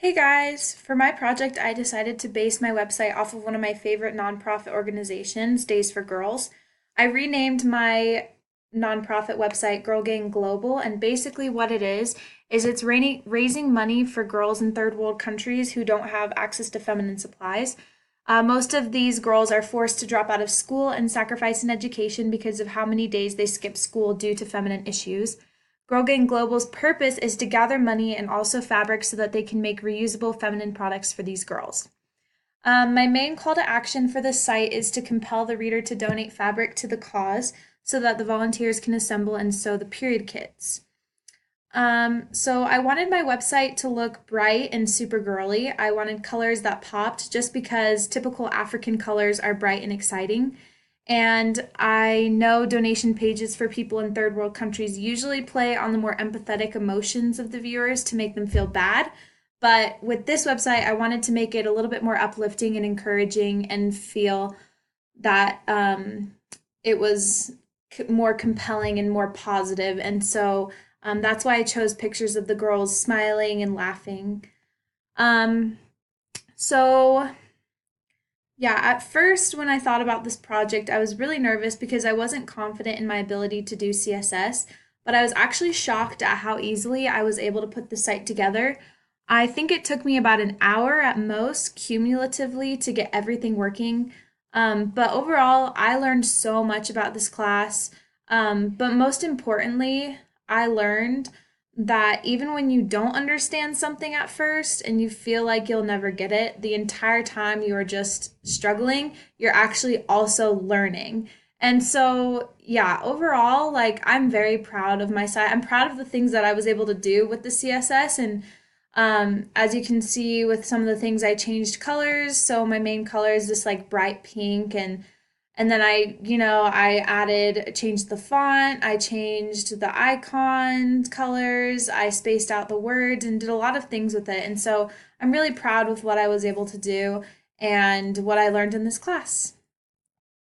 Hey guys, for my project, I decided to base my website off of one of my favorite nonprofit organizations, Days for Girls. I renamed my nonprofit website Girl Gang Global, and basically what it is it's raising money for girls in third world countries who don't have access to feminine supplies. Most of these girls are forced to drop out of school and sacrifice in education because of how many days they skip school due to feminine issues. Girl Gang Global's purpose is to gather money and also fabric so that they can make reusable feminine products for these girls. My main call to action for this site is to compel the reader to donate fabric to the cause so that the volunteers can assemble and sew the period kits. So I wanted my website to look bright and super girly. I wanted colors that popped just because typical African colors are bright and exciting. And I know donation pages for people in third world countries usually play on the more empathetic emotions of the viewers to make them feel bad. But with this website, I wanted to make it a little bit more uplifting and encouraging and feel that it was more compelling and more positive. And so that's why I chose pictures of the girls smiling and laughing. Um, so yeah, at first, when I thought about this project, I was really nervous because I wasn't confident in my ability to do CSS, but I was actually shocked at how easily I was able to put the site together. I think it took me about an hour at most cumulatively to get everything working. But overall, I learned so much about this class. But most importantly, I learned that even when you don't understand something at first and you feel like you'll never get it, the entire time you are just struggling, you're actually also learning. And so, yeah, overall, like I'm very proud of my site. I'm proud of the things that I was able to do with the CSS. And as you can see with some of the things, I changed colors. So my main color is this like bright pink, and then I changed the font, I changed the icon colors, I spaced out the words and did a lot of things with it. And so I'm really proud with what I was able to do and what I learned in this class.